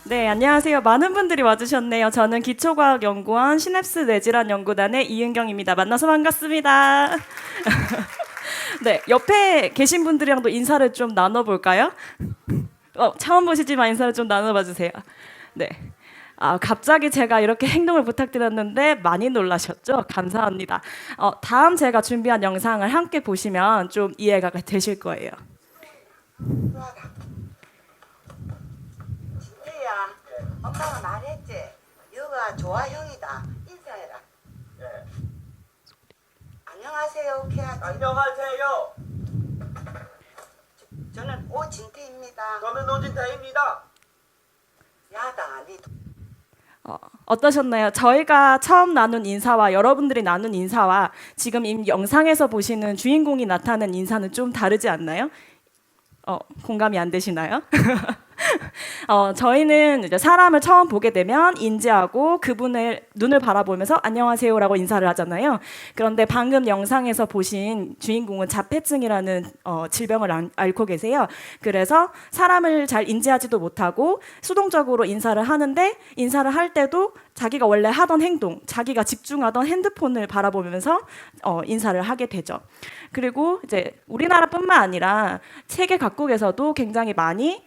네, 안녕하세요. 많은 분들이 와주셨네요. 저는 기초과학연구원 시냅스 뇌질환 연구단의 이은경입니다. 만나서 반갑습니다. 네, 옆에 계신 분들이랑도 인사를 좀 나눠볼까요? 처음 보시지만 인사를 좀 나눠봐 주세요. 네. 갑자기 제가 이렇게 행동을 부탁드렸는데 많이 놀라셨죠? 감사합니다. 다음 제가 준비한 영상을 함께 보시면 좀 이해가 되실 거예요. 진태야, 엄마가 말했지. 여가 조아형이다. 인사해라. 네. 안녕하세요, 케아. 안녕하세요. 저는 오진태입니다. 저는 노진태입니다. 야다, 니 어떠셨나요? 저희가 처음 나눈 인사와 여러분들이 나눈 인사와 지금 이 영상에서 보시는 주인공이 나타낸 인사는 좀 다르지 않나요? 공감이 안 되시나요? 저희는 이제 사람을 처음 보게 되면 인지하고 그분의 눈을 바라보면서 안녕하세요라고 인사를 하잖아요. 그런데 방금 영상에서 보신 주인공은 자폐증이라는 질병을 앓고 계세요. 그래서 사람을 잘 인지하지도 못하고 수동적으로 인사를 하는데 인사를 할 때도 자기가 원래 하던 행동, 자기가 집중하던 핸드폰을 바라보면서 인사를 하게 되죠. 그리고 이제 우리나라뿐만 아니라 세계 각국에서도 굉장히 많이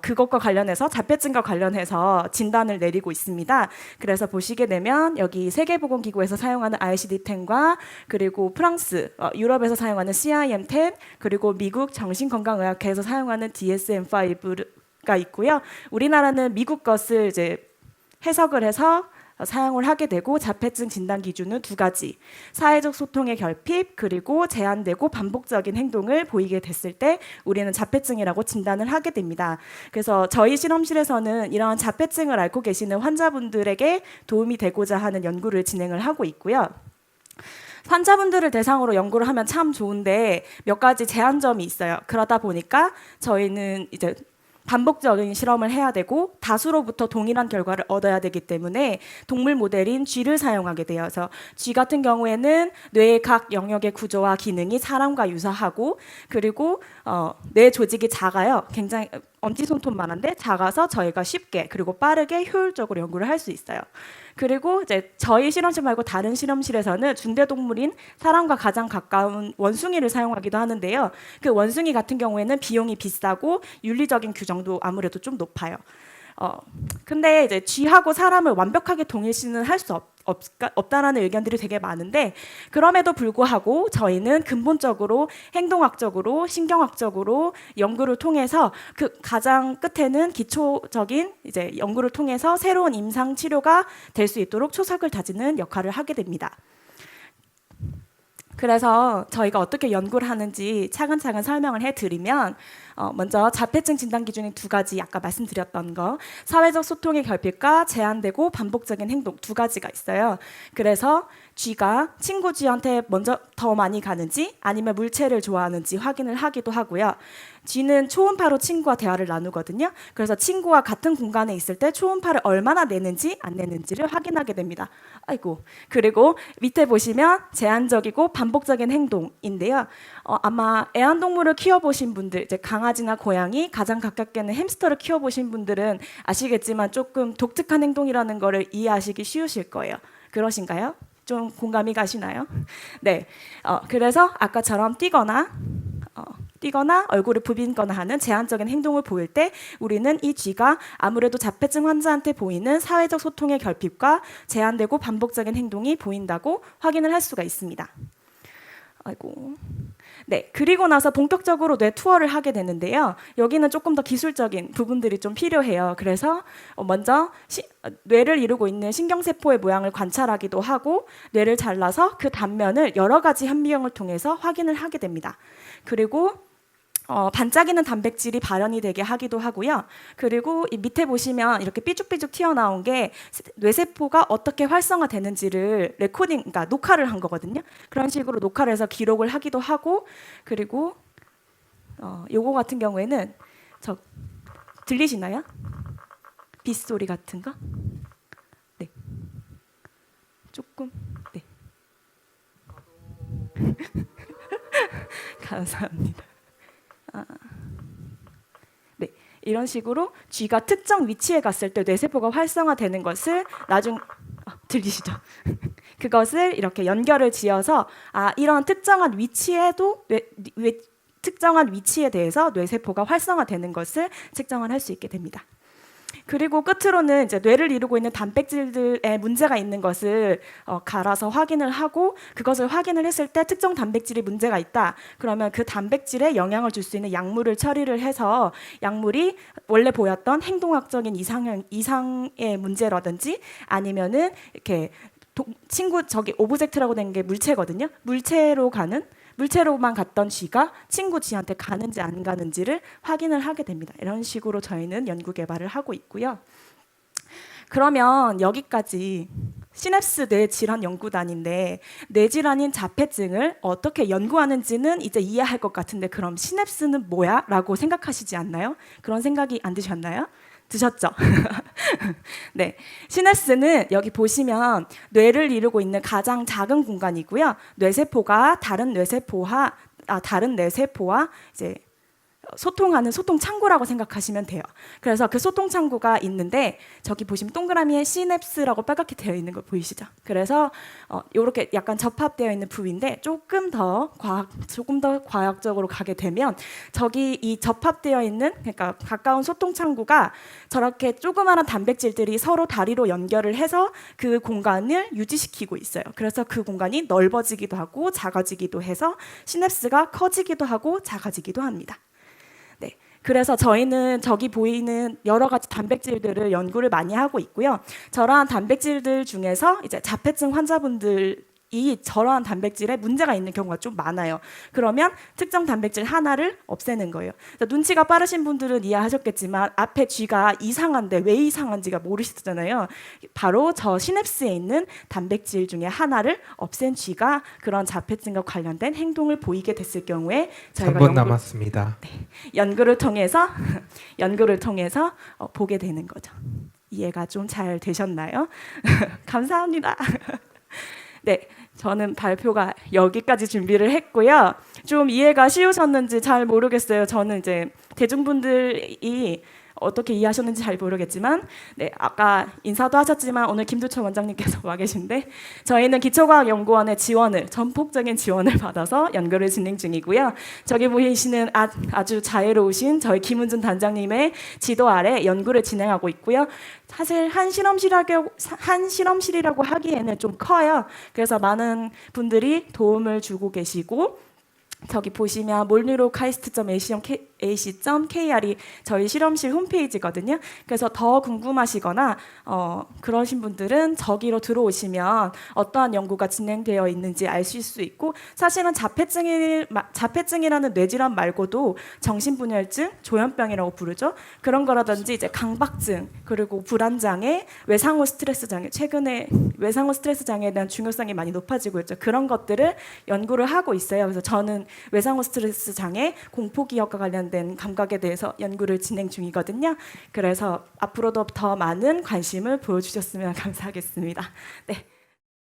그것과 관련해서 자폐증과 관련해서 진단을 내리고 있습니다. 그래서 보시게 되면 여기 세계보건기구에서 사용하는 ICD-10과 그리고 프랑스, 유럽에서 사용하는 CIM-10 그리고 미국 정신건강의학회에서 사용하는 DSM-5가 있고요. 우리나라는 미국 것을 이제 해석을 해서 사용을 하게 되고 자폐증 진단 기준은 두 가지. 사회적 소통의 결핍 그리고 제한되고 반복적인 행동을 보이게 됐을 때 우리는 자폐증이라고 진단을 하게 됩니다. 그래서 저희 실험실에서는 이러한 자폐증을 앓고 계시는 환자분들에게 도움이 되고자 하는 연구를 진행을 하고 있고요. 환자분들을 대상으로 연구를 하면 참 좋은데 몇 가지 제한점이 있어요. 그러다 보니까 저희는 이제 반복적인 실험을 해야 되고 다수로부터 동일한 결과를 얻어야 되기 때문에 동물 모델인 쥐를 사용하게 되어서 쥐 같은 경우에는 뇌의 각 영역의 구조와 기능이 사람과 유사하고 그리고 뇌 조직이 작아요. 굉장히 엄지손톱만한데 작아서 저희가 쉽게 그리고 빠르게 효율적으로 연구를 할 수 있어요. 그리고 이제 저희 실험실 말고 다른 실험실에서는 중대동물인 사람과 가장 가까운 원숭이를 사용하기도 하는데요. 그 원숭이 같은 경우에는 비용이 비싸고 윤리적인 규정도 아무래도 좀 높아요. 근데 이제 쥐하고 사람을 완벽하게 동일시는 할 수 없다라는 의견들이 되게 많은데 그럼에도 불구하고 저희는 근본적으로 행동학적으로 신경학적으로 연구를 통해서 그 가장 끝에는 기초적인 이제 연구를 통해서 새로운 임상 치료가 될 수 있도록 초석을 다지는 역할을 하게 됩니다. 그래서 저희가 어떻게 연구를 하는지 차근차근 설명을 해드리면 먼저 자폐증 진단 기준이 두 가지 아까 말씀드렸던 거 사회적 소통의 결핍과 제한되고 반복적인 행동 두 가지가 있어요. 그래서 쥐가 친구 쥐한테 먼저 더 많이 가는지 아니면 물체를 좋아하는지 확인을 하기도 하고요. 쥐는 초음파로 친구와 대화를 나누거든요. 그래서 친구와 같은 공간에 있을 때 초음파를 얼마나 내는지 안 내는지를 확인하게 됩니다. 아이고. 그리고 밑에 보시면 제한적이고 반복적인 행동인데요. 아마 애완동물을 키워보신 분들, 이제 강아지나 고양이, 가장 가깝게는 햄스터를 키워보신 분들은 아시겠지만 조금 독특한 행동이라는 거를 이해하시기 쉬우실 거예요. 그러신가요? 좀 공감이 가시나요? 네. 그래서 아까처럼 뛰거나 얼굴을 부빈거나 하는 제한적인 행동을 보일 때 우리는 이 쥐가 아무래도 자폐증 환자한테 보이는 사회적 소통의 결핍과 제한되고 반복적인 행동이 보인다고 확인을 할 수가 있습니다. 아이고. 네, 그리고 나서 본격적으로 뇌 투어를 하게 되는데요. 여기는 조금 더 기술적인 부분들이 좀 필요해요. 그래서 먼저 뇌를 이루고 있는 신경세포의 모양을 관찰하기도 하고 뇌를 잘라서 그 단면을 여러 가지 현미경을 통해서 확인을 하게 됩니다. 그리고 반짝이는 단백질이 발현이 되게 하기도 하고요. 그리고 이 밑에 보시면 이렇게 삐죽삐죽 튀어나온 게 뇌세포가 어떻게 활성화되는지를 레코딩, 그러니까 녹화를 한 거거든요. 그런 식으로 녹화를 해서 기록을 하기도 하고 그리고 요거 같은 경우에는 들리시나요? 빗소리 같은 거? 네. 조금. 네. 감사합니다. 네, 이런 식으로 쥐가 특정 위치에 갔을 때 뇌세포가 활성화되는 것을 들리시죠? 그것을 이렇게 연결을 지어서 이런 특정한 위치에도 특정한 위치에 대해서 뇌세포가 활성화되는 것을 측정을 할 수 있게 됩니다. 그리고 끝으로는 이제 뇌를 이루고 있는 단백질들에 문제가 있는 것을 갈아서 확인을 하고 그것을 확인을 했을 때 특정 단백질이 문제가 있다. 그러면 그 단백질에 영향을 줄 수 있는 약물을 처리를 해서 약물이 원래 보였던 행동학적인 이상의 문제라든지 아니면은 이렇게 저기 오브젝트라고 된 게 물체거든요. 물체로만 갔던 쥐가 친구 쥐한테 가는지 안 가는지를 확인을 하게 됩니다. 이런 식으로 저희는 연구 개발을 하고 있고요. 그러면 여기까지 시냅스 뇌질환 연구단인데 뇌질환인 자폐증을 어떻게 연구하는지는 이제 이해할 것 같은데 그럼 시냅스는 뭐야? 라고 생각하시지 않나요? 그런 생각이 안 드셨나요? 드셨죠? 네, 시냅스는 여기 보시면 뇌를 이루고 있는 가장 작은 공간이고요. 뇌세포가 다른 뇌세포와 이제 소통하는 소통 창구라고 생각하시면 돼요. 그래서 그 소통 창구가 있는데 저기 보시면 동그라미에 시냅스라고 빨갛게 되어 있는 거 보이시죠? 그래서 이렇게 약간 접합되어 있는 부위인데 조금 더 과학적으로 가게 되면 저기 이 접합되어 있는 그러니까 가까운 소통 창구가 저렇게 조그마한 단백질들이 서로 다리로 연결을 해서 그 공간을 유지시키고 있어요. 그래서 그 공간이 넓어지기도 하고 작아지기도 해서 시냅스가 커지기도 하고 작아지기도 합니다. 네, 그래서 저희는 저기 보이는 여러 가지 단백질들을 연구를 많이 하고 있고요. 저러한 단백질들 중에서 이제 자폐증 환자분들이 저러한 단백질에 문제가 있는 경우가 좀 많아요. 그러면 특정 단백질 하나를 없애는 거예요. 눈치가 빠르신 분들은 이해하셨겠지만 앞에 쥐가 이상한데 왜 이상한지가 모르시잖아요. 바로 저 시냅스에 있는 단백질 중에 하나를 없앤 쥐가 그런 자폐증과 관련된 행동을 보이게 됐을 경우에 저희가 3분 남았습니다. 연구를 통해서 보게 되는 거죠. 이해가 좀 잘 되셨나요? 감사합니다. 네, 저는 발표가 여기까지 준비를 했고요. 좀 이해가 쉬우셨는지 잘 모르겠어요. 저는 이제 대중분들이 어떻게 이해하셨는지 잘 모르겠지만 네, 아까 인사도 하셨지만 오늘 김두철 원장님께서 와 계신데 저희는 기초과학연구원의 전폭적인 지원을 받아서 연구를 진행 중이고요. 저기 보이시는 아주 자애로우신 저희 김은준 단장님의 지도 아래 연구를 진행하고 있고요. 사실 한 실험실이라고 하기에는 좀 커요. 그래서 많은 분들이 도움을 주고 계시고 저기 보시면 molnurokaist.ac.kr이 저희 실험실 홈페이지거든요. 그래서 더 궁금하시거나 그러신 분들은 저기로 들어오시면 어떠한 연구가 진행되어 있는지 아실 수 있고 사실은 자폐증이라는 뇌질환 말고도 정신분열증, 조현병이라고 부르죠. 그런 거라든지 이제 강박증 그리고 불안장애, 외상후 스트레스 장애 최근에 외상후 스트레스 장애에 대한 중요성이 많이 높아지고 있죠. 그런 것들을 연구를 하고 있어요. 그래서 저는 외상후 스트레스 장애, 공포기억과 관련된 감각에 대해서 연구를 진행 중이거든요. 그래서 앞으로도 더 많은 관심을 보여주셨으면 감사하겠습니다. 네.